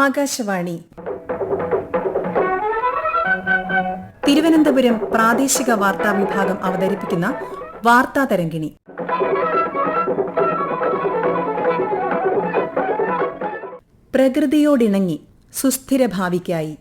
ആകാശവാണി തിരുവനന്തപുരം പ്രാദേശിക വാർത്താ വിഭാഗം അവതരിപ്പിക്കുന്ന വാർത്താ തരംഗിണി. പ്രകൃതിയോടിണങ്ങി സുസ്ഥിര ഭാവിക്കായി.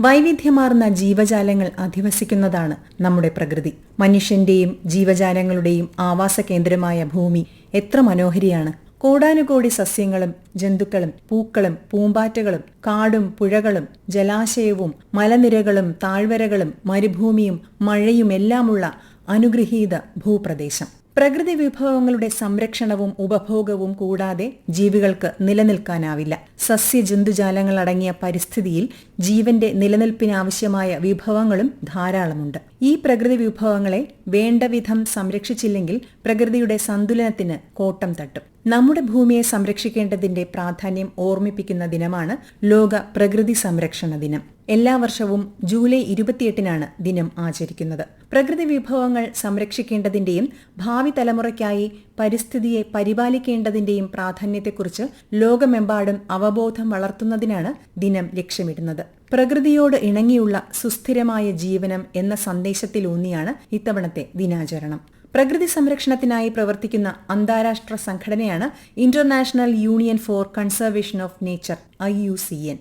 വൈവിധ്യമാർന്ന ജീവജാലങ്ങൾ അധിവസിക്കുന്നതാണ് നമ്മുടെ പ്രകൃതി. മനുഷ്യന്റെയും ജീവജാലങ്ങളുടെയും ആവാസ കേന്ദ്രമായ ഭൂമി എത്ര മനോഹരിയാണ്. കോടാനുകോടി സസ്യങ്ങളും ജന്തുക്കളും പൂക്കളും പൂമ്പാറ്റകളും കാടും പുഴകളും ജലാശയവും മലനിരകളും താഴ്വരകളും മരുഭൂമിയും മഴയുമെല്ലാമുള്ള അനുഗ്രഹീത ഭൂപ്രദേശം. പ്രകൃതി വിഭവങ്ങളുടെ സംരക്ഷണവും ഉപഭോഗവും കൂടാതെ ജീവികൾക്ക് നിലനിൽക്കാനാവില്ല. സസ്യജന്തുജാലങ്ങളടങ്ങിയ പരിസ്ഥിതിയിൽ ജീവന്റെ നിലനിൽപ്പിനാവശ്യമായ വിഭവങ്ങളും ധാരാളമുണ്ട്. ഈ പ്രകൃതി വിഭവങ്ങളെ വേണ്ടവിധം സംരക്ഷിച്ചില്ലെങ്കിൽ പ്രകൃതിയുടെ സന്തുലനത്തിന് കോട്ടം തട്ടും. നമ്മുടെ ഭൂമിയെ സംരക്ഷിക്കേണ്ടതിന്റെ പ്രാധാന്യം ഓർമ്മിപ്പിക്കുന്ന ദിനമാണ് ലോക പ്രകൃതി സംരക്ഷണ ദിനം. എല്ലാ വർഷവും ജൂലൈ 28-നാണ് ദിനം ആചരിക്കുന്നത്. പ്രകൃതി വിഭവങ്ങൾ സംരക്ഷിക്കേണ്ടതിന്റെയും ഭാവി തലമുറയ്ക്കായി പരിസ്ഥിതിയെ പരിപാലിക്കേണ്ടതിന്റെയും പ്രാധാന്യത്തെക്കുറിച്ച് ലോകമെമ്പാടും അവബോധം വളർത്തുന്നതിനാണ് ദിനം ലക്ഷ്യമിടുന്നത്. പ്രകൃതിയോട് ഇണങ്ങിയുള്ള സുസ്ഥിരമായ ജീവനം എന്ന സന്ദേശത്തിലൂന്നിയാണ് ഇത്തവണത്തെ ദിനാചരണം. പ്രകൃതി സംരക്ഷണത്തിനായി പ്രവർത്തിക്കുന്ന അന്താരാഷ്ട്ര സംഘടനയാണ് international union for conservation of nature IUCN.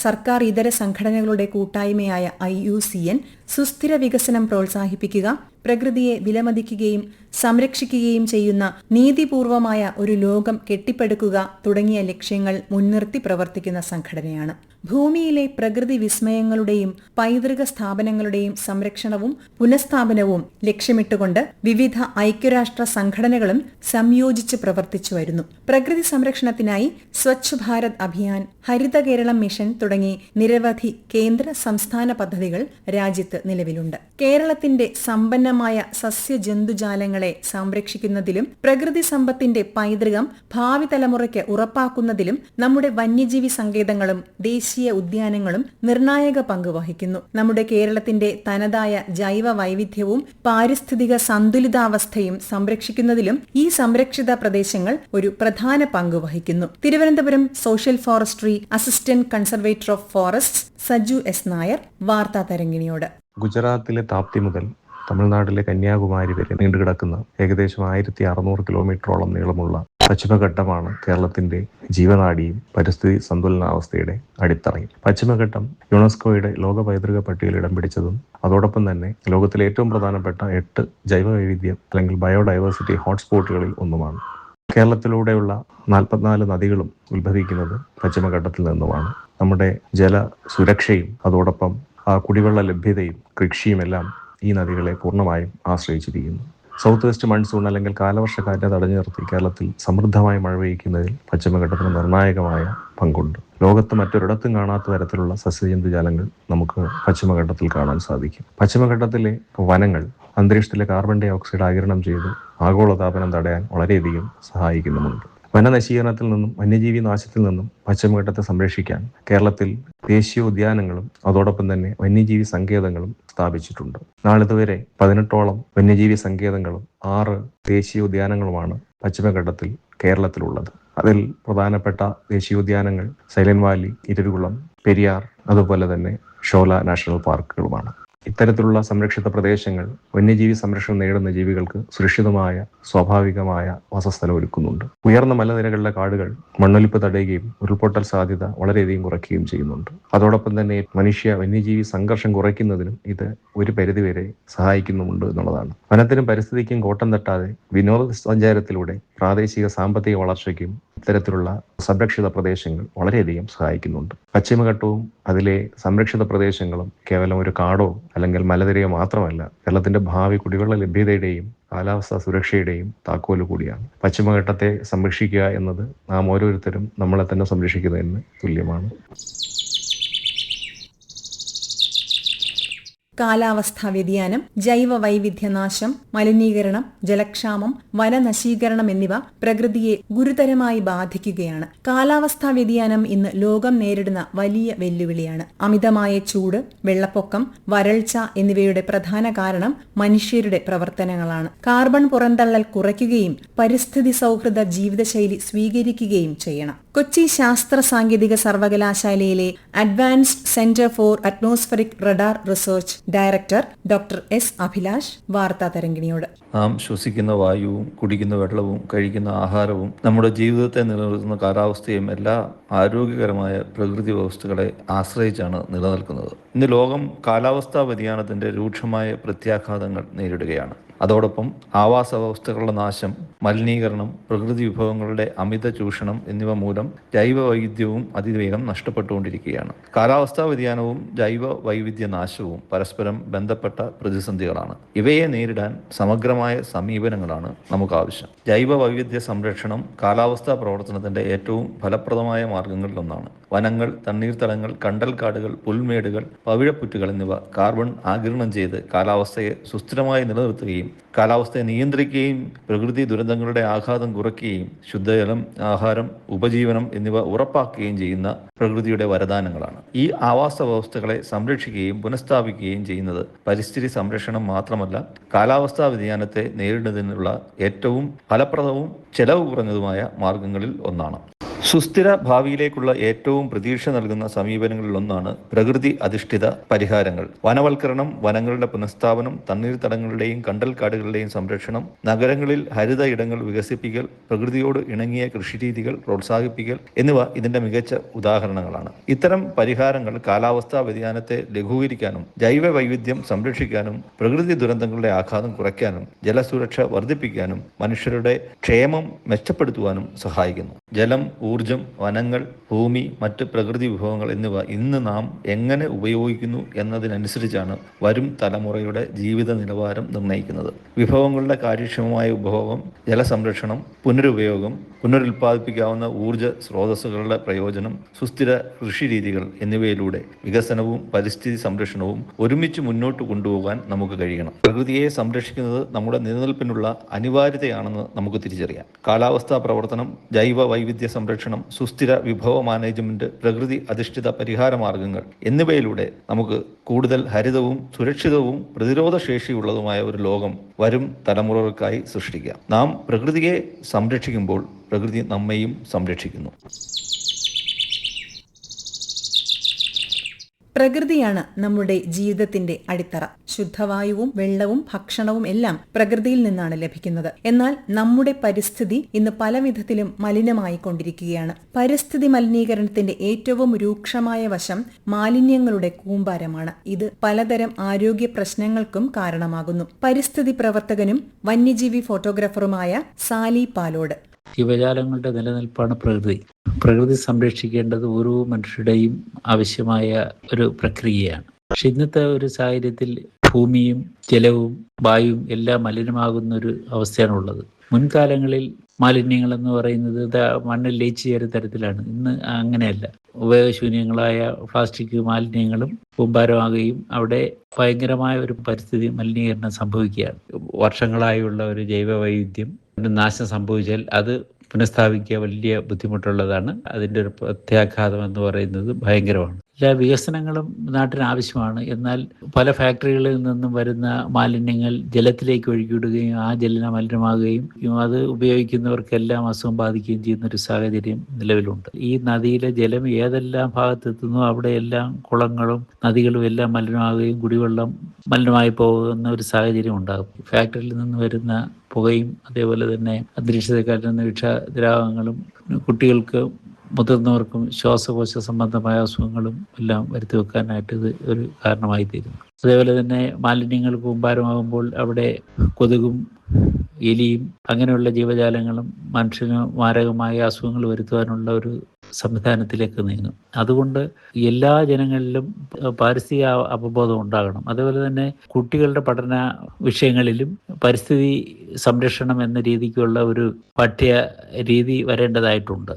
സർക്കാർ ഇതര സംഘടനകളുടെ കൂട്ടായ്മയായ IUCN സുസ്ഥിര വികസനം പ്രോത്സാഹിപ്പിക്കുക, പ്രകൃതിയെ വിലമതിക്കുകയും സംരക്ഷിക്കുകയും ചെയ്യുന്ന നീതിപൂർവമായ ഒരു ലോകം കെട്ടിപ്പടുക്കുക തുടങ്ങിയ ലക്ഷ്യങ്ങൾ മുൻനിർത്തി പ്രവർത്തിക്കുന്ന സംഘടനയാണ്. ഭൂമിയിലെ പ്രകൃതി വിസ്മയങ്ങളുടെയും പൈതൃക സ്ഥാപനങ്ങളുടെയും സംരക്ഷണവും പുനഃസ്ഥാപനവും ലക്ഷ്യമിട്ടുകൊണ്ട് വിവിധ ഐക്യരാഷ്ട്ര സംഘടനകളും സംയോജിച്ച് പ്രവർത്തിച്ചു വരുന്നു. പ്രകൃതി സംരക്ഷണത്തിനായി സ്വച്ഛ് ഭാരത് അഭിയാൻ, ഹരിത കേരളം മിഷൻ തുടങ്ങി നിരവധി കേന്ദ്ര സംസ്ഥാന പദ്ധതികൾ രാജ്യത്ത് നിലവിലുണ്ട്. കേരളത്തിന്റെ സമ്പന്നമായ സസ്യജന്തുജാലങ്ങളെ സംരക്ഷിക്കുന്നതിലും പ്രകൃതി സമ്പത്തിന്റെ പൈതൃകം ഭാവി തലമുറയ്ക്ക് ഉറപ്പാക്കുന്നതിലും നമ്മുടെ വന്യജീവി സങ്കേതങ്ങളും ദേശീയ ഉദ്യാനങ്ങളും നിർണായക പങ്ക് വഹിക്കുന്നു. നമ്മുടെ കേരളത്തിന്റെ തനതായ ജൈവ വൈവിധ്യവും പാരിസ്ഥിതിക സന്തുലിതാവസ്ഥയും സംരക്ഷിക്കുന്നതിലും ഈ സംരക്ഷിത പ്രദേശങ്ങൾ ഒരു പ്രധാന പങ്ക് വഹിക്കുന്നു. Thiruvananthapuram social forestry assistant conservator of forest Saju S Nair വാർത്താ തരംഗിണിയോട്. ഗുജറാത്തിലെ താപ്തി മുതൽ തമിഴ്നാട്ടിലെ കന്യാകുമാരി വരെ നീണ്ടുകിടക്കുന്ന ഏകദേശം 1600 കിലോമീറ്ററോളം നീളമുള്ള പശ്ചിമഘട്ടമാണ് കേരളത്തിന്റെ ജീവനാഡിയും പരിസ്ഥിതി സന്തുലനാവസ്ഥയുടെ അടിത്തറയും. പശ്ചിമഘട്ടം യുനെസ്കോയുടെ ലോക പൈതൃക പട്ടികയിൽ ഇടം പിടിച്ചതും അതോടൊപ്പം തന്നെ ലോകത്തിലെ ഏറ്റവും പ്രധാനപ്പെട്ട 8 ജൈവവൈവിധ്യം അല്ലെങ്കിൽ ബയോഡൈവേഴ്സിറ്റി ഹോട്ട്സ്പോട്ടുകളിൽ ഒന്നുമാണ്. കേരളത്തിലൂടെയുള്ള 44 നദികളും ഉത്ഭവിക്കുന്നത് പശ്ചിമഘട്ടത്തിൽ നിന്നുമാണ്. നമ്മുടെ ജല സുരക്ഷയും അതോടൊപ്പം കുടിവെള്ള ലഭ്യതയും കൃഷിയുമെല്ലാം ഈ നദികളെ പൂർണ്ണമായും ആശ്രയിച്ചിരിക്കുന്നു. സൗത്ത് വെസ്റ്റ് മൺസൂൺ അല്ലെങ്കിൽ കാലവർഷക്കാറ്റിനെ തടഞ്ഞു നിർത്തി കേരളത്തിൽ സമൃദ്ധമായി മഴ പെയ്യ്ക്കുന്നതിൽ പശ്ചിമഘട്ടത്തിന് നിർണായകമായ പങ്കുണ്ട്. ലോകത്ത് മറ്റൊരിടത്തും കാണാത്ത തരത്തിലുള്ള സസ്യജന്തുജാലങ്ങൾ നമുക്ക് പശ്ചിമഘട്ടത്തിൽ കാണാൻ സാധിക്കും. പശ്ചിമഘട്ടത്തിലെ വനങ്ങൾ അന്തരീക്ഷത്തിലെ കാർബൺ ഡൈ ഓക്സൈഡ് ആഗിരണം ചെയ്ത് ആഗോളതാപനം തടയാൻ വളരെയധികം സഹായിക്കുന്നുമുണ്ട്. വനനശീകരണത്തിൽ നിന്നും വന്യജീവി നാശത്തിൽ നിന്നും പശ്ചിമഘട്ടത്തെ സംരക്ഷിക്കാൻ കേരളത്തിൽ ദേശീയോദ്യാനങ്ങളും അതോടൊപ്പം തന്നെ വന്യജീവി സങ്കേതങ്ങളും സ്ഥാപിച്ചിട്ടുണ്ട്. നാളിതുവരെ 18ഓളം വന്യജീവി സങ്കേതങ്ങളും 6 ദേശീയോദ്യാനങ്ങളുമാണ് പശ്ചിമഘട്ടത്തിൽ കേരളത്തിലുള്ളത്. അതിൽ പ്രധാനപ്പെട്ട ദേശീയോദ്യാനങ്ങൾ സൈലന്റ് വാലി, ഇരവികുളം, പെരിയാർ അതുപോലെ തന്നെ ഷോല നാഷണൽ പാർക്കുകളുമാണ്. ഇത്തരത്തിലുള്ള സംരക്ഷിത പ്രദേശങ്ങൾ വന്യജീവി സംരക്ഷണം നേടുന്ന ജീവികൾക്ക് സുരക്ഷിതമായ സ്വാഭാവികമായ വാസസ്ഥലം ഒരുക്കുന്നുണ്ട്. ഉയർന്ന മലനിരകളിലെ കാടുകൾ മണ്ണൊലിപ്പ് തടയുകയും ഉരുൾപൊട്ടൽ സാധ്യത വളരെയധികം കുറയ്ക്കുകയും ചെയ്യുന്നുണ്ട്. അതോടൊപ്പം തന്നെ മനുഷ്യ വന്യജീവി സംഘർഷം കുറയ്ക്കുന്നതിനും ഇത് ഒരു പരിധിവരെ സഹായിക്കുന്നുമുണ്ട് എന്നുള്ളതാണ്. വനത്തിനും പരിസ്ഥിതിക്കും കോട്ടം തട്ടാതെ വിനോദസഞ്ചാരത്തിലൂടെ പ്രാദേശിക സാമ്പത്തിക വളർച്ചയ്ക്കും ഇത്തരത്തിലുള്ള സംരക്ഷിത പ്രദേശങ്ങൾ വളരെയധികം സഹായിക്കുന്നുണ്ട്. പശ്ചിമഘട്ടവും അതിലെ സംരക്ഷിത പ്രദേശങ്ങളും കേവലം ഒരു കാടോ അല്ലെങ്കിൽ മലനിരയോ മാത്രമല്ല, കേരളത്തിന്റെ ഭാവി കുടിവെള്ള ലഭ്യതയുടെയും കാലാവസ്ഥാ സുരക്ഷയുടെയും താക്കോല് കൂടിയാണ്. പശ്ചിമഘട്ടത്തെ സംരക്ഷിക്കുക എന്നത് നാം ഓരോരുത്തരും നമ്മളെ തന്നെ സംരക്ഷിക്കുന്നതിന് തുല്യമാണ്. കാലാവസ്ഥാ വ്യതിയാനം, ജൈവ വൈവിധ്യനാശം, മലിനീകരണം, ജലക്ഷാമം, വനനശീകരണം എന്നിവ പ്രകൃതിയെ ഗുരുതരമായി ബാധിക്കുകയാണ്. കാലാവസ്ഥാ വ്യതിയാനം ഇന്ന് ലോകം നേരിടുന്ന വലിയ വെല്ലുവിളിയാണ്. അമിതമായ ചൂട്, വെള്ളപ്പൊക്കം, വരൾച്ച എന്നിവയുടെ പ്രധാന കാരണം മനുഷ്യരുടെ പ്രവർത്തനങ്ങളാണ്. കാർബൺ പുറന്തള്ളൽ കുറയ്ക്കുകയും പരിസ്ഥിതി സൗഹൃദ ജീവിതശൈലി സ്വീകരിക്കുകയും ചെയ്യണം. കൊച്ചി ശാസ്ത്ര സാങ്കേതിക സർവകലാശാലയിലെ advanced centre for atmospheric radar research director doctor S Abhilash വാർത്താ തരംഗിണിയോട്. നാം ശ്വസിക്കുന്ന വായുവും കുടിക്കുന്ന വെള്ളവും കഴിക്കുന്ന ആഹാരവും നമ്മുടെ ജീവിതത്തെ നിലനിർത്തുന്ന കാലാവസ്ഥയും എല്ലാ ആരോഗ്യകരമായ പ്രകൃതി വ്യവസ്ഥകളെ ആശ്രയിച്ചാണ് നിലനിൽക്കുന്നത്. ഇന്ന് ലോകം കാലാവസ്ഥാ വ്യതിയാനത്തിന്റെ രൂക്ഷമായ പ്രത്യാഘാതങ്ങൾ നേരിടുകയാണ്. അതോടൊപ്പം ആവാസ വ്യവസ്ഥകളുടെ നാശം, മലിനീകരണം, പ്രകൃതി വിഭവങ്ങളുടെ അമിത ചൂഷണം എന്നിവ മൂലം ജൈവ വൈവിധ്യവും അതിവേഗം നഷ്ടപ്പെട്ടുകൊണ്ടിരിക്കുകയാണ്. കാലാവസ്ഥാ വ്യതിയാനവും ജൈവ വൈവിധ്യ നാശവും പരസ്പരം ബന്ധപ്പെട്ട പ്രതിസന്ധികളാണ്. ഇവയെ നേരിടാൻ സമഗ്രമായ സമീപനങ്ങളാണ് നമുക്ക് ആവശ്യം. ജൈവ വൈവിധ്യ സംരക്ഷണം കാലാവസ്ഥാ പ്രവർത്തനത്തിന്റെ ഏറ്റവും ഫലപ്രദമായ മാർഗങ്ങളിലൊന്നാണ്. വനങ്ങൾ, തണ്ണീർത്തടങ്ങൾ, കണ്ടൽക്കാടുകൾ, പുൽമേടുകൾ, പവിഴപ്പുറ്റുകൾ എന്നിവ കാർബൺ ആഗിരണം ചെയ്ത് കാലാവസ്ഥയെ സുസ്ഥിരമായി നിലനിർത്തുകയും കാലാവസ്ഥയെ നിയന്ത്രിക്കുകയും പ്രകൃതി ദുരന്തങ്ങളുടെ ആഘാതം കുറയ്ക്കുകയും ശുദ്ധജലം, ആഹാരം, ഉപജീവനം എന്നിവ ഉറപ്പാക്കുകയും ചെയ്യുന്ന പ്രകൃതിയുടെ വരദാനങ്ങളാണ്. ഈ ആവാസ വ്യവസ്ഥകളെ സംരക്ഷിക്കുകയും പുനഃസ്ഥാപിക്കുകയും ചെയ്യുന്നത് പരിസ്ഥിതി സംരക്ഷണം മാത്രമല്ല, കാലാവസ്ഥാ വ്യതിയാനത്തെ നേരിടുന്നതിനുള്ള ഏറ്റവും ഫലപ്രദവും ചെലവ് കുറഞ്ഞതുമായ മാർഗങ്ങളിൽ ഒന്നാണ്. സുസ്ഥിര ഭാവിയിലേക്കുള്ള ഏറ്റവും പ്രതീക്ഷ നൽകുന്ന സമീപനങ്ങളിലൊന്നാണ് പ്രകൃതി അധിഷ്ഠിത പരിഹാരങ്ങൾ. വനവൽക്കരണം, വനങ്ങളുടെ പുനഃസ്ഥാപനം, തണ്ണീർത്തടങ്ങളുടെയും കണ്ടൽക്കാടുകളുടെയും സംരക്ഷണം, നഗരങ്ങളിൽ ഹരിത ഇടങ്ങൾ വികസിപ്പിക്കൽ, പ്രകൃതിയോട് ഇണങ്ങിയ കൃഷിരീതികൾ പ്രോത്സാഹിപ്പിക്കൽ എന്നിവ ഇതിന്റെ മികച്ച ഉദാഹരണങ്ങളാണ്. ഇത്തരം പരിഹാരങ്ങൾ കാലാവസ്ഥാ വ്യതിയാനത്തെ ലഘൂകരിക്കാനും ജൈവ വൈവിധ്യം സംരക്ഷിക്കാനും പ്രകൃതി ദുരന്തങ്ങളുടെ ആഘാതം കുറയ്ക്കാനും ജലസുരക്ഷ വർദ്ധിപ്പിക്കാനും മനുഷ്യരുടെ ക്ഷേമം മെച്ചപ്പെടുത്തുവാനും സഹായിക്കുന്നു. ജലം, ഊർജം, വനങ്ങൾ, ഭൂമി, മറ്റ് പ്രകൃതി വിഭവങ്ങൾ എന്നിവ ഇന്ന് നാം എങ്ങനെ ഉപയോഗിക്കുന്നു എന്നതിനനുസരിച്ചാണ് വരും തലമുറയുടെ ജീവിത നിലവാരം നിർണ്ണയിക്കുന്നത്. വിഭവങ്ങളുടെ കാര്യക്ഷമമായ ഉപഭോഗം, ജലസംരക്ഷണം, പുനരുപയോഗം, പുനരുൽപ്പാദിപ്പിക്കാവുന്ന ഊർജ സ്രോതസ്സുകളുടെ പ്രയോജനം, സുസ്ഥിര കൃഷിരീതികൾ എന്നിവയിലൂടെ വികസനവും പരിസ്ഥിതി സംരക്ഷണവും ഒരുമിച്ച് മുന്നോട്ട് കൊണ്ടുപോകാൻ നമുക്ക് കഴിയണം. പ്രകൃതിയെ സംരക്ഷിക്കുന്നത് നമ്മുടെ നിലനിൽപ്പിനുള്ള അനിവാര്യതയാണെന്ന് നമുക്ക് തിരിച്ചറിയാം. കാലാവസ്ഥാ പ്രവർത്തനം, ജൈവ വൈവിധ്യ സംരക്ഷണം, സുസ്ഥിര വിഭവ മാനേജ്മെന്റ്, പ്രകൃതി അധിഷ്ഠിത പരിഹാര മാർഗങ്ങൾ എന്നിവയിലൂടെ നമുക്ക് കൂടുതൽ ഹരിതവും സുരക്ഷിതവും പ്രതിരോധശേഷിയുള്ളതുമായ ഒരു ലോകം വരും തലമുറകൾക്കായി സൃഷ്ടിക്കാം. നാം പ്രകൃതിയെ സംരക്ഷിക്കുമ്പോൾ പ്രകൃതി നമ്മെയും സംരക്ഷിക്കുന്നു. പ്രകൃതിയാണ് നമ്മുടെ ജീവിതത്തിന്റെ അടിത്തറ. ശുദ്ധവായുവും വെള്ളവും ഭക്ഷണവും എല്ലാം പ്രകൃതിയിൽ നിന്നാണ് ലഭിക്കുന്നത്. എന്നാൽ നമ്മുടെ പരിസ്ഥിതി ഇന്ന് പല വിധത്തിലും മലിനമായിക്കൊണ്ടിരിക്കുകയാണ്. പരിസ്ഥിതി മലിനീകരണത്തിന്റെ ഏറ്റവും രൂക്ഷമായ വശം മാലിന്യങ്ങളുടെ കൂമ്പാരമാണ്. ഇത് പലതരം ആരോഗ്യ പ്രശ്നങ്ങൾക്കും കാരണമാകുന്നു. പരിസ്ഥിതി പ്രവർത്തകനും വന്യജീവി ഫോട്ടോഗ്രാഫറുമായ സാലി പാലോട്. ജീവജാലങ്ങളുടെ നിലനിൽപ്പാണ് പ്രകൃതി സംരക്ഷിക്കേണ്ടത് ഓരോ മനുഷ്യരുടെയും ആവശ്യമായ ഒരു പ്രക്രിയയാണ്. പക്ഷെ ഇന്നത്തെ ഒരു സാഹചര്യത്തിൽ ഭൂമിയും ജലവും വായുവും എല്ലാം മലിനമാകുന്ന ഒരു അവസ്ഥയാണുള്ളത്. മുൻകാലങ്ങളിൽ മാലിന്യങ്ങൾ എന്ന് പറയുന്നത് മണ്ണിൽ ലയിച്ചു ചേരുന്ന തരത്തിലാണ്. ഇന്ന് അങ്ങനെയല്ല. ഉപയോഗശൂന്യങ്ങളായ പ്ലാസ്റ്റിക് മാലിന്യങ്ങളും കൂമ്പാരമാകുകയും അവിടെ ഭയങ്കരമായ ഒരു പരിസ്ഥിതി മലിനീകരണം സംഭവിക്കുകയാണ്. വർഷങ്ങളായുള്ള ഒരു ജൈവ വൈവിധ്യം നാശം സംഭവിച്ചാൽ അത് പുനഃസ്ഥാപിക്കുക വലിയ ബുദ്ധിമുട്ടുള്ളതാണ്. അതിൻ്റെ ഒരു പ്രത്യാഘാതം എന്ന് പറയുന്നത് ഭയങ്കരമാണ്. എല്ലാ വികസനങ്ങളും നാട്ടിന് ആവശ്യമാണ്. എന്നാൽ പല ഫാക്ടറികളിൽ നിന്നും വരുന്ന മാലിന്യങ്ങൾ ജലത്തിലേക്ക് ഒഴുക്കിവിടുകയും ആ ജലം മലിനമാകുകയും അത് ഉപയോഗിക്കുന്നവർക്കെല്ലാം അസുഖം ബാധിക്കുകയും ചെയ്യുന്ന ഒരു സാഹചര്യം നിലവിലുണ്ട്. ഈ നദിയിലെ ജലം ഏതെല്ലാം ഭാഗത്തെത്തുന്നു അവിടെയെല്ലാം കുളങ്ങളും നദികളും എല്ലാം മലിനമാകുകയും കുടിവെള്ളം മലിനമായി പോകുന്ന ഒരു സാഹചര്യം ഉണ്ടാകും. ഫാക്ടറിയിൽ നിന്ന് വരുന്ന പുകയും അതേപോലെ തന്നെ അന്തരീക്ഷത്തിൽ കലരുന്ന വിഷദ്രാവകങ്ങളും കുട്ടികൾക്ക് മുതിർന്നവർക്കും ശ്വാസകോശ സംബന്ധമായ അസുഖങ്ങളും എല്ലാം വരുത്തി വെക്കാനായിട്ട് ഇത് ഒരു കാരണമായി തീരുന്നു. അതേപോലെ തന്നെ മാലിന്യങ്ങൾ കൂമ്പാരമാകുമ്പോൾ അവിടെ കൊതുകും എലിയും അങ്ങനെയുള്ള ജീവജാലങ്ങളും മനുഷ്യന് മാരകമായ അസുഖങ്ങൾ വരുത്തുവാനുള്ള ഒരു സംവിധാനത്തിലേക്ക് നീങ്ങും. അതുകൊണ്ട് എല്ലാ ജനങ്ങളിലും പാരിസ്ഥിതിക അവബോധം ഉണ്ടാകണം. അതേപോലെ തന്നെ കുട്ടികളുടെ പഠന വിഷയങ്ങളിലും പരിസ്ഥിതി സംരക്ഷണം എന്ന രീതിക്കുള്ള ഒരു പാഠ്യ രീതി വരേണ്ടതായിട്ടുണ്ട്.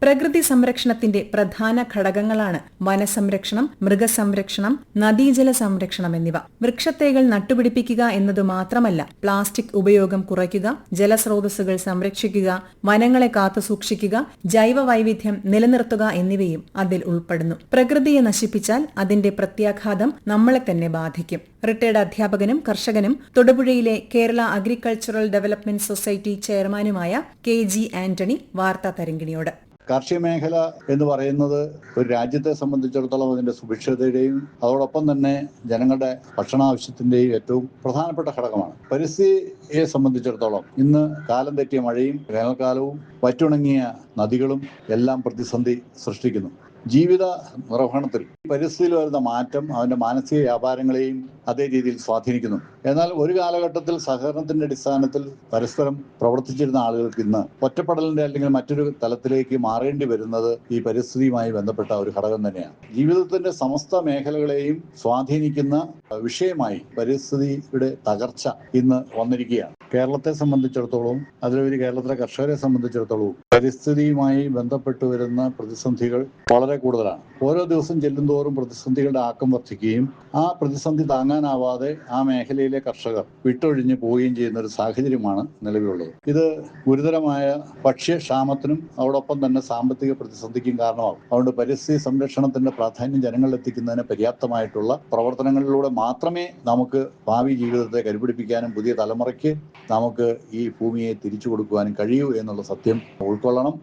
പ്രകൃതി സംരക്ഷണത്തിന്റെ പ്രധാന ഘടകങ്ങളാണ് വനസംരക്ഷണം, മൃഗസംരക്ഷണം, നദീജല സംരക്ഷണം എന്നിവ. വൃക്ഷത്തൈകൾ നട്ടുപിടിപ്പിക്കുക എന്നതു മാത്രമല്ല, പ്ലാസ്റ്റിക് ഉപയോഗം കുറയ്ക്കുക, ജലസ്രോതസ്സുകൾ സംരക്ഷിക്കുക, വനങ്ങളെ കാത്തുസൂക്ഷിക്കുക, ജൈവ വൈവിധ്യം നിലനിർത്തുക എന്നിവയും അതിൽ ഉൾപ്പെടുന്നു. പ്രകൃതിയെ നശിപ്പിച്ചാൽ അതിന്റെ പ്രത്യാഘാതം നമ്മളെ തന്നെ ബാധിക്കും. റിട്ടയർഡ് അധ്യാപകനും കർഷകനും തൊടുപുഴയിലെ കേരള അഗ്രികൾച്ചറൽ ഡെവലപ്മെന്റ് സൊസൈറ്റി ചെയർമാനുമായ KG ആന്റണി വാർത്താ തരംഗിണിയോട്. കാർഷിക മേഖല എന്ന് പറയുന്നത് ഒരു രാജ്യത്തെ സംബന്ധിച്ചിടത്തോളം അതിന്റെ സുഭിക്ഷതയുടെയും അതോടൊപ്പം തന്നെ ജനങ്ങളുടെ ഭക്ഷണാവശ്യത്തിന്റെയും ഏറ്റവും പ്രധാനപ്പെട്ട ഘടകമാണ്. പരിസ്ഥിതിയെ സംബന്ധിച്ചിടത്തോളം ഇന്ന് കാലം തെറ്റിയ മഴയും വേനൽക്കാലവും വറ്റുണങ്ങിയ നദികളും എല്ലാം പ്രതിസന്ധി സൃഷ്ടിക്കുന്നു. ജീവിത നിർവഹണത്തിൽ പരിസ്ഥിതിയിൽ വരുന്ന മാറ്റം അവന്റെ മാനസിക വ്യാപാരങ്ങളെയും അതേ രീതിയിൽ സ്വാധീനിക്കുന്നു. എന്നാൽ ഒരു കാലഘട്ടത്തിൽ സഹകരണത്തിന്റെ അടിസ്ഥാനത്തിൽ പരസ്പരം പ്രവർത്തിച്ചിരുന്ന ആളുകൾക്ക് ഇന്ന് ഒറ്റപ്പെടലിന്റെ അല്ലെങ്കിൽ മറ്റൊരു തലത്തിലേക്ക് മാറേണ്ടി വരുന്നത് ഈ പരിസ്ഥിതിയുമായി ബന്ധപ്പെട്ട ഒരു ഘടകം തന്നെയാണ്. ജീവിതത്തിന്റെ സമസ്ത മേഖലകളെയും സ്വാധീനിക്കുന്ന വിഷയമായി പരിസ്ഥിതിയുടെ തകർച്ച ഇന്ന് വന്നിരിക്കുകയാണ്. കേരളത്തെ സംബന്ധിച്ചിടത്തോളം, അതിലുപരി കേരളത്തിലെ കർഷകരെ സംബന്ധിച്ചിടത്തോളവും പരിസ്ഥിതിയുമായി ബന്ധപ്പെട്ടു വരുന്ന പ്രതിസന്ധികൾ വളരെ കൂടുതലാണ്. ഓരോ ദിവസം ചെല്ലുന്തോറും പ്രതിസന്ധികളുടെ ആക്കം വർദ്ധിക്കുകയും ആ പ്രതിസന്ധി താങ്ങാനാവാതെ ആ മേഖലയിലെ കർഷകർ വിട്ടൊഴിഞ്ഞു പോവുകയും ചെയ്യുന്ന ഒരു സാഹചര്യമാണ് നിലവിലുള്ളത്. ഇത് ഗുരുതരമായ ഭക്ഷ്യക്ഷാമത്തിനും അതോടൊപ്പം തന്നെ സാമ്പത്തിക പ്രതിസന്ധിക്കും കാരണമാകും. അതുകൊണ്ട് പരിസ്ഥിതി സംരക്ഷണത്തിന്റെ പ്രാധാന്യം ജനങ്ങളിലെത്തിക്കുന്നതിന് പര്യാപ്തമായിട്ടുള്ള പ്രവർത്തനങ്ങളിലൂടെ മാത്രമേ നമുക്ക് ഭാവി ജീവിതത്തെ കരുപിടിപ്പിക്കാനും പുതിയ തലമുറയ്ക്ക് നമുക്ക് ഈ ഭൂമിയെ തിരിച്ചു കൊടുക്കുവാനും കഴിയൂ എന്നുള്ള സത്യം ഉൾക്കൊള്ളണം.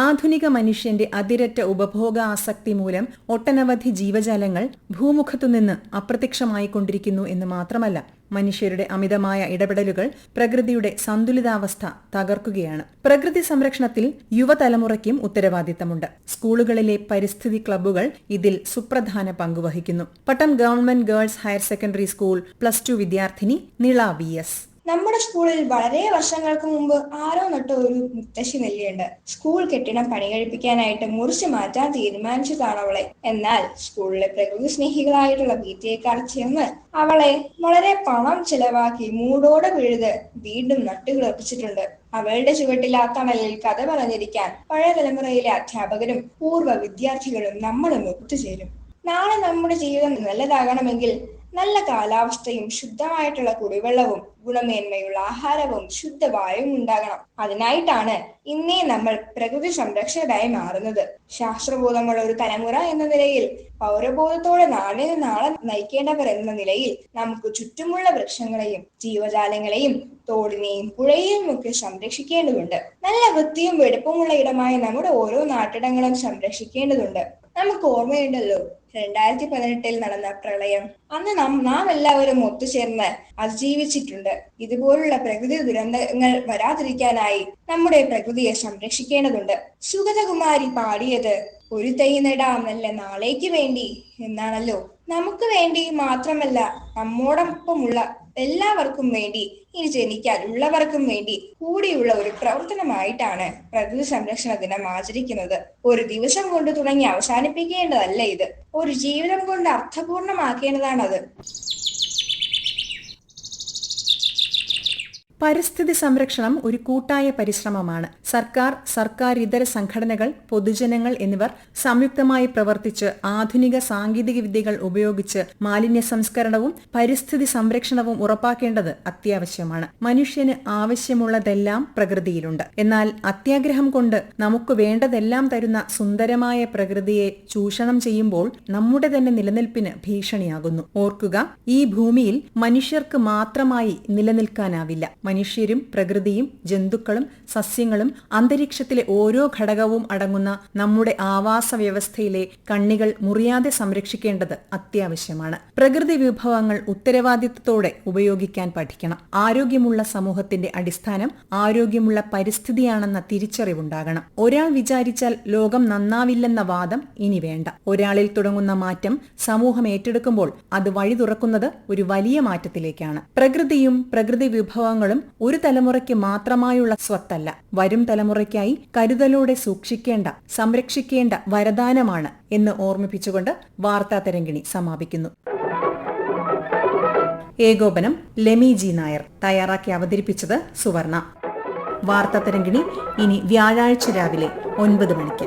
ആധുനിക മനുഷ്യന്റെ അതിരറ്റ ഉപഭോഗാസക്തി മൂലം ഒട്ടനവധി ജീവജാലങ്ങൾ ഭൂമുഖത്തുനിന്ന് അപ്രത്യക്ഷമായിക്കൊണ്ടിരിക്കുന്നു എന്ന് മാത്രമല്ല, മനുഷ്യരുടെ അമിതമായ ഇടപെടലുകൾ പ്രകൃതിയുടെ സന്തുലിതാവസ്ഥ തകർക്കുകയാണ്. പ്രകൃതി സംരക്ഷണത്തിൽ യുവതലമുറയ്ക്കും ഉത്തരവാദിത്തമുണ്ട്. സ്കൂളുകളിലെ പരിസ്ഥിതി ക്ലബ്ബുകൾ ഇതിൽ സുപ്രധാന പങ്കുവഹിക്കുന്നു. Pattom government girls higher secondary school +2 വിദ്യാർത്ഥിനി നിള VS. നമ്മുടെ സ്കൂളിൽ വളരെ വർഷങ്ങൾക്ക് മുമ്പ് ആരോ നട്ട ഒരു മുത്തശ്ശി നെല്ലിയുണ്ട്. സ്കൂൾ കെട്ടിടം പണി കഴിപ്പിക്കാനായിട്ട് മുറിച്ചു മാറ്റാൻ തീരുമാനിച്ചതാണ് അവളെ. എന്നാൽ സ്കൂളിലെ പ്രകൃതി സ്നേഹികളായിട്ടുള്ള PTA-ക്കാർ ചേർന്ന് അവളെ വളരെ പണം ചെലവാക്കി മൂടോടെ പിഴുത് വീണ്ടും നട്ടുകിളർപ്പിച്ചിട്ടുണ്ട്. അവളുടെ ചുവട്ടിൽ ആ തണലിൽ കഥ പറഞ്ഞിരിക്കാൻ പഴയ തലമുറയിലെ അധ്യാപകരും പൂർവ്വ വിദ്യാർത്ഥികളും നമ്മളും ഒത്തുചേരും. നാളെ നമ്മുടെ ജീവിതം നല്ലതാകണമെങ്കിൽ നല്ല കാലാവസ്ഥയും ശുദ്ധമായിട്ടുള്ള കുടിവെള്ളവും ഗുണമേന്മയുള്ള ആഹാരവും ശുദ്ധവായുവും ഉണ്ടാകണം. അതിനായിട്ടാണ് ഇന്നേ നമ്മൾ പ്രകൃതി സംരക്ഷകരായി മാറുന്നത്. ശാസ്ത്രബോധമുള്ള ഒരു തലമുറ എന്ന നിലയിൽ, പൗരബോധത്തോടെ നാളെ നയിക്കേണ്ടവർ എന്ന നിലയിൽ നമുക്ക് ചുറ്റുമുള്ള വൃക്ഷങ്ങളെയും ജീവജാലങ്ങളെയും തോടിനെയും പുഴയെയും ഒക്കെ സംരക്ഷിക്കേണ്ടതുണ്ട്. നല്ല വൃത്തിയും വെടുപ്പുമുള്ള ഇടമായ നമ്മുടെ ഓരോ നാട്ടിടങ്ങളും സംരക്ഷിക്കേണ്ടതുണ്ട്. നമുക്ക് ഓർമ്മയുണ്ടല്ലോ 2018 നടന്ന പ്രളയം. അന്ന് നാം എല്ലാവരും ഒത്തുചേർന്ന് അതിജീവിച്ചിട്ടുണ്ട്. ഇതുപോലുള്ള പ്രകൃതി ദുരന്തങ്ങൾ വരാതിരിക്കാനായി നമ്മുടെ പ്രകൃതിയെ സംരക്ഷിക്കേണ്ടതുണ്ട്. സുഗതകുമാരി പാടിയത് ഒരു തൈ നടാം നല്ല നാളേക്ക് വേണ്ടി എന്നാണല്ലോ. നമുക്ക് വേണ്ടി മാത്രമല്ല, നമ്മോടൊപ്പമുള്ള എല്ലാവർക്കും വേണ്ടി, ഇനി ജനിക്കാനുള്ളവർക്കും വേണ്ടി കൂടിയുള്ള ഒരു പ്രവർത്തനമായിട്ടാണ് പ്രകൃതി സംരക്ഷണ ദിനം ആചരിക്കുന്നത്. ഒരു ദിവസം കൊണ്ട് തുടങ്ങി അവസാനിപ്പിക്കേണ്ടതല്ല ഇത്. ഒരു ജീവിതം കൊണ്ട് അർത്ഥപൂർണമാക്കേണ്ടതാണത്. പരിസ്ഥിതി സംരക്ഷണം ഒരു കൂട്ടായ പരിശ്രമമാണ്. സർക്കാർ ഇതര സംഘടനകൾ, പൊതുജനങ്ങൾ എന്നിവർ സംയുക്തമായി പ്രവർത്തിച്ച് ആധുനിക സാങ്കേതിക വിദ്യകൾ ഉപയോഗിച്ച് മാലിന്യ സംസ്കരണവും പരിസ്ഥിതി സംരക്ഷണവും ഉറപ്പാക്കേണ്ടത് അത്യാവശ്യമാണ്. മനുഷ്യന് ആവശ്യമുള്ളതെല്ലാം പ്രകൃതിയിലുണ്ട്. എന്നാൽ അത്യാഗ്രഹം കൊണ്ട് നമുക്ക് വേണ്ടതെല്ലാം തരുന്ന സുന്ദരമായ പ്രകൃതിയെ ചൂഷണം ചെയ്യുമ്പോൾ നമ്മുടെ തന്നെ നിലനിൽപ്പിന് ഭീഷണിയാകുന്നു. ഓർക്കുക, ഈ ഭൂമിയിൽ മനുഷ്യർക്ക് മാത്രമായി നിലനിൽക്കാനാവില്ല. മനുഷ്യരും പ്രകൃതിയും ജന്തുക്കളും സസ്യങ്ങളും അന്തരീക്ഷത്തിലെ ഓരോ ഘടകവും അടങ്ങുന്ന നമ്മുടെ ആവാസ വ്യവസ്ഥയിലെ കണ്ണികൾ മുറിയാതെ സംരക്ഷിക്കേണ്ടത് അത്യാവശ്യമാണ്. പ്രകൃതി വിഭവങ്ങൾ ഉത്തരവാദിത്തത്തോടെ ഉപയോഗിക്കാൻ പഠിക്കണം. ആരോഗ്യമുള്ള സമൂഹത്തിന്റെ അടിസ്ഥാനം ആരോഗ്യമുള്ള പരിസ്ഥിതിയാണെന്ന തിരിച്ചറിവുണ്ടാകണം. ഒരാൾ വിചാരിച്ചാൽ ലോകം നന്നാവില്ലെന്ന വാദം ഇനി വേണ്ട. ഒരാളിൽ തുടങ്ങുന്ന മാറ്റം സമൂഹം ഏറ്റെടുക്കുമ്പോൾ അത് വഴി തുറക്കുന്നത് ഒരു വലിയ മാറ്റത്തിലേക്കാണ്. പ്രകൃതിയും പ്രകൃതി വിഭവങ്ങളും ഒരു തലമുറയ്ക്ക് മാത്രമായുള്ള സ്വത്തല്ല, വരും തലമുറയ്ക്കായി കരുതലോടെ സൂക്ഷിക്കേണ്ട, സംരക്ഷിക്കേണ്ട വരദാനമാണ് എന്ന് ഓർമ്മിപ്പിച്ചുകൊണ്ട് വാർത്താ തരംഗിണി സമാപിക്കുന്നു. ഏകോപനം ലെമി ജി നായർ. തയ്യാറാക്കി അവതരിപ്പിച്ചത് സുവർണ. വാർത്താ തരംഗിണി ഇനി വ്യാഴാഴ്ച രാവിലെ 9 മണിക്ക്.